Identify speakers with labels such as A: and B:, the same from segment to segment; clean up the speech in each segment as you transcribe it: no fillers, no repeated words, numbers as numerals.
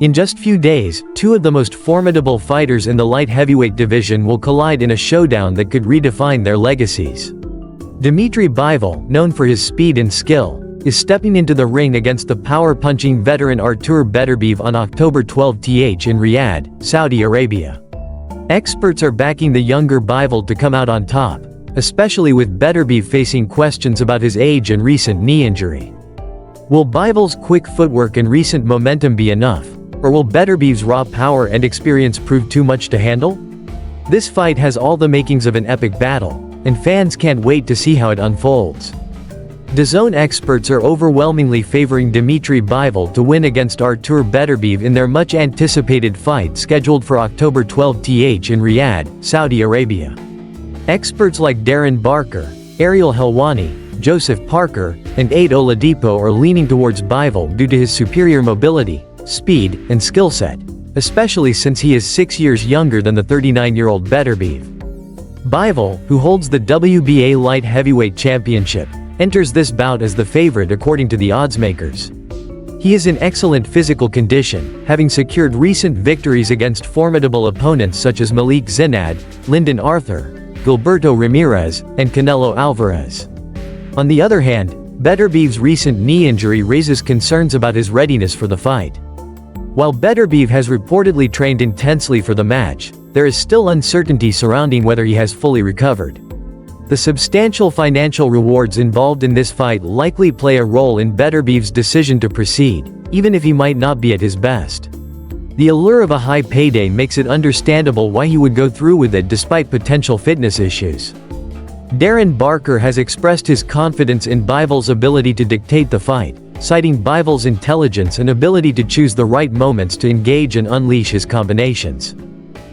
A: In just few days, two of the most formidable fighters in the light heavyweight division will collide in a showdown that could redefine their legacies. Dmitry Bivol, known for his speed and skill, is stepping into the ring against the power-punching veteran Artur Beterbiev on October 12 in Riyadh, Saudi Arabia. Experts are backing the younger Bivol to come out on top, especially with Beterbiev facing questions about his age and recent knee injury. Will Bivol's quick footwork and recent momentum be enough, or will Beterbiev's raw power and experience prove too much to handle? This fight has all the makings of an epic battle, and fans can't wait to see how it unfolds. DAZN experts are overwhelmingly favoring Dmitry Bivol to win against Artur Beterbiev in their much-anticipated fight scheduled for October 12 in Riyadh, Saudi Arabia. Experts like Darren Barker, Ariel Helwani, Joseph Parker, and Ade Oladipo are leaning towards Bivol due to his superior mobility, speed, and skill set, especially since he is 6 years younger than the 39-year-old Beterbiev. Bivol, who holds the WBA light heavyweight championship, enters this bout as the favorite according to the oddsmakers. He is in excellent physical condition, having secured recent victories against formidable opponents such as Malik Zinad, Lyndon Arthur, Gilberto Ramirez, and Canelo Alvarez. On the other hand, Beterbiev's recent knee injury raises concerns about his readiness for the fight. While Beterbiev has reportedly trained intensely for the match, there is still uncertainty surrounding whether he has fully recovered. The substantial financial rewards involved in this fight likely play a role in Beterbiev's decision to proceed, even if he might not be at his best. The allure of a high payday makes it understandable why he would go through with it despite potential fitness issues. Darren Barker has expressed his confidence in Bivol's ability to dictate the fight, citing Bivol's intelligence and ability to choose the right moments to engage and unleash his combinations.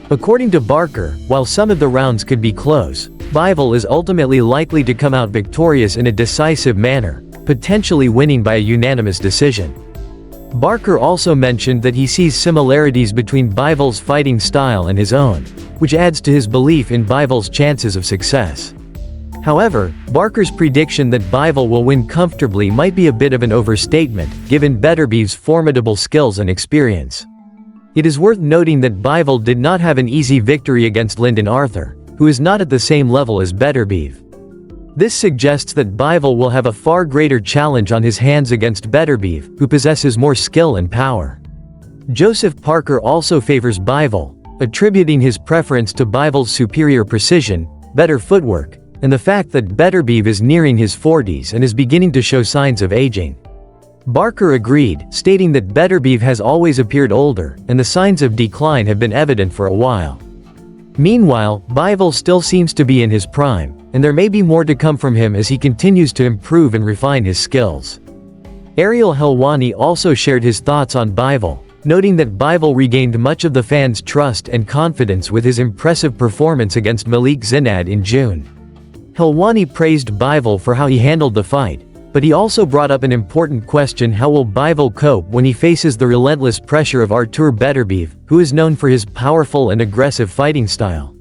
A: According to Barker, while some of the rounds could be close, Bivol is ultimately likely to come out victorious in a decisive manner, potentially winning by a unanimous decision. Barker also mentioned that he sees similarities between Bivol's fighting style and his own, which adds to his belief in Bivol's chances of success. However, Barker's prediction that Bivol will win comfortably might be a bit of an overstatement, given Beterbiev's formidable skills and experience. It is worth noting that Bivol did not have an easy victory against Lyndon Arthur, who is not at the same level as Beterbiev. This suggests that Bivol will have a far greater challenge on his hands against Beterbiev, who possesses more skill and power. Joseph Parker also favors Bivol, attributing his preference to Bivol's superior precision, better footwork, and the fact that Beterbiev is nearing his 40s and is beginning to show signs of aging. Barker agreed, stating that Beterbiev has always appeared older, and the signs of decline have been evident for a while. Meanwhile, Bivol still seems to be in his prime, and there may be more to come from him as he continues to improve and refine his skills. Ariel Helwani also shared his thoughts on Bivol, noting that Bivol regained much of the fans' trust and confidence with his impressive performance against Malik Zinad in June. Helwani praised Bivol for how he handled the fight, but he also brought up an important question: how will Bivol cope when he faces the relentless pressure of Artur Beterbiev, who is known for his powerful and aggressive fighting style?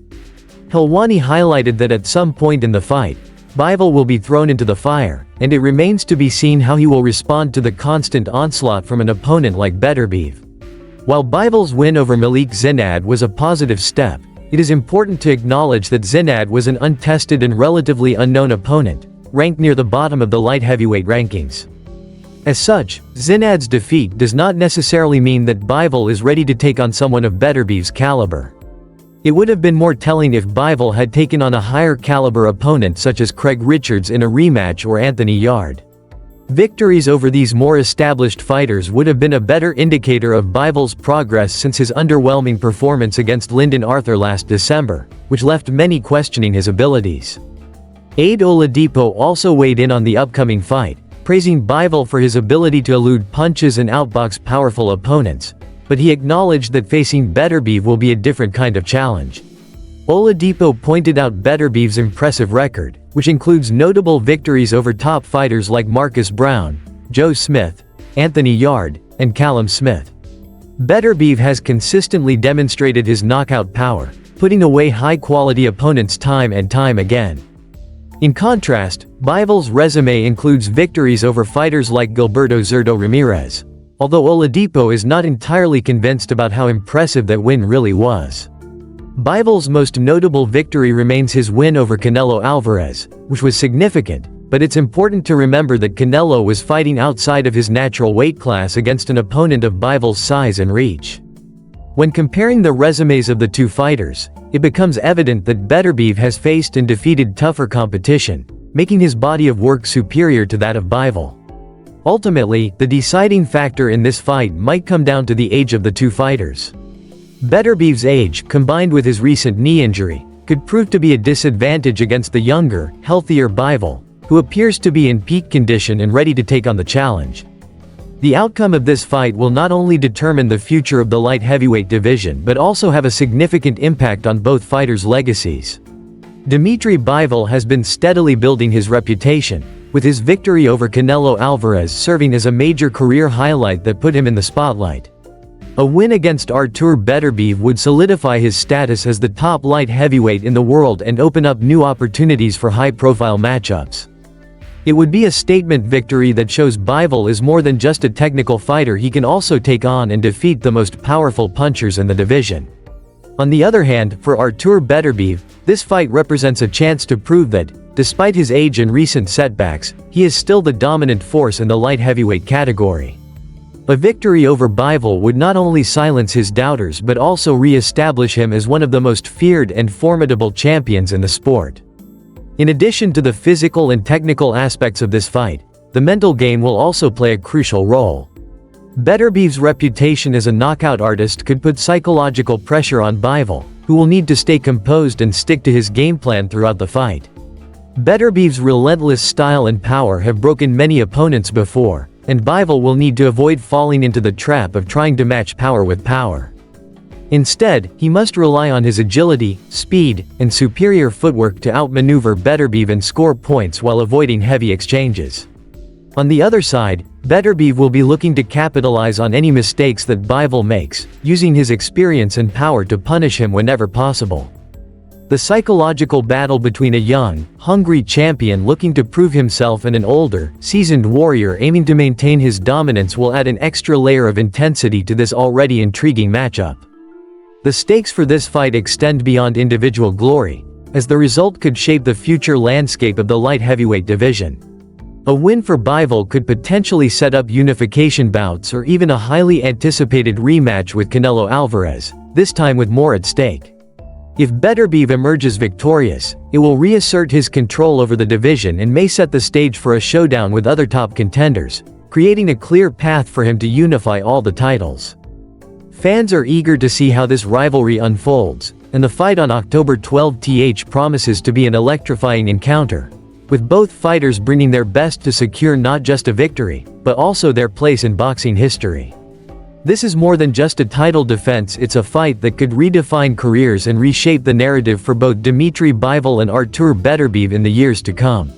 A: Helwani highlighted that at some point in the fight, Bivol will be thrown into the fire, and it remains to be seen how he will respond to the constant onslaught from an opponent like Beterbiev. While Bivol's win over Malik Zinad was a positive step, it is important to acknowledge that Zinad was an untested and relatively unknown opponent, ranked near the bottom of the light heavyweight rankings. As such, Zinad's defeat does not necessarily mean that Bivol is ready to take on someone of Beterbiev's caliber. It would have been more telling if Bivol had taken on a higher caliber opponent such as Craig Richards in a rematch or Anthony Yarde. Victories over these more established fighters would have been a better indicator of Bivol's progress since his underwhelming performance against Lyndon Arthur last December, which left many questioning his abilities. Ade Oladipo also weighed in on the upcoming fight, praising Bivol for his ability to elude punches and outbox powerful opponents, but he acknowledged that facing Beterbiev will be a different kind of challenge. Oladipo pointed out Beterbiev's impressive record, which includes notable victories over top fighters like Marcus Brown, Joe Smith, Anthony Yarde, and Callum Smith. Beterbiev has consistently demonstrated his knockout power, putting away high-quality opponents time and time again. In contrast, Bivol's resume includes victories over fighters like Gilberto Ramirez, although Oladipo is not entirely convinced about how impressive that win really was. Bivol's most notable victory remains his win over Canelo Alvarez, which was significant, but it's important to remember that Canelo was fighting outside of his natural weight class against an opponent of Bivol's size and reach. When comparing the resumes of the two fighters, it becomes evident that Beterbiev has faced and defeated tougher competition, making his body of work superior to that of Bivol. Ultimately, the deciding factor in this fight might come down to the age of the two fighters. Beterbiev's age, combined with his recent knee injury, could prove to be a disadvantage against the younger, healthier Bivol, who appears to be in peak condition and ready to take on the challenge. The outcome of this fight will not only determine the future of the light heavyweight division but also have a significant impact on both fighters' legacies. Dmitry Bivol has been steadily building his reputation, with his victory over Canelo Alvarez serving as a major career highlight that put him in the spotlight. A win against Artur Beterbiev would solidify his status as the top light heavyweight in the world and open up new opportunities for high-profile matchups. It would be a statement victory that shows Bivol is more than just a technical fighter. He can also take on and defeat the most powerful punchers in the division. On the other hand, for Artur Beterbiev, this fight represents a chance to prove that, despite his age and recent setbacks, he is still the dominant force in the light heavyweight category. A victory over Bivol would not only silence his doubters but also re-establish him as one of the most feared and formidable champions in the sport. In addition to the physical and technical aspects of this fight, the mental game will also play a crucial role. Beterbiev's reputation as a knockout artist could put psychological pressure on Bivol, who will need to stay composed and stick to his game plan throughout the fight. Beterbiev's relentless style and power have broken many opponents before, and Bivol will need to avoid falling into the trap of trying to match power with power. Instead, he must rely on his agility, speed, and superior footwork to outmaneuver Beterbiev and score points while avoiding heavy exchanges. On the other side, Beterbiev will be looking to capitalize on any mistakes that Bivol makes, using his experience and power to punish him whenever possible. The psychological battle between a young, hungry champion looking to prove himself and an older, seasoned warrior aiming to maintain his dominance will add an extra layer of intensity to this already intriguing matchup. The stakes for this fight extend beyond individual glory, as the result could shape the future landscape of the light heavyweight division. A win for Bivol could potentially set up unification bouts or even a highly anticipated rematch with Canelo Alvarez, this time with more at stake. If Beterbiev emerges victorious, it will reassert his control over the division and may set the stage for a showdown with other top contenders, creating a clear path for him to unify all the titles. Fans are eager to see how this rivalry unfolds, and the fight on October 12th promises to be an electrifying encounter, with both fighters bringing their best to secure not just a victory, but also their place in boxing history. This is more than just a title defense, it's a fight that could redefine careers and reshape the narrative for both Dmitry Bivol and Artur Beterbiev in the years to come.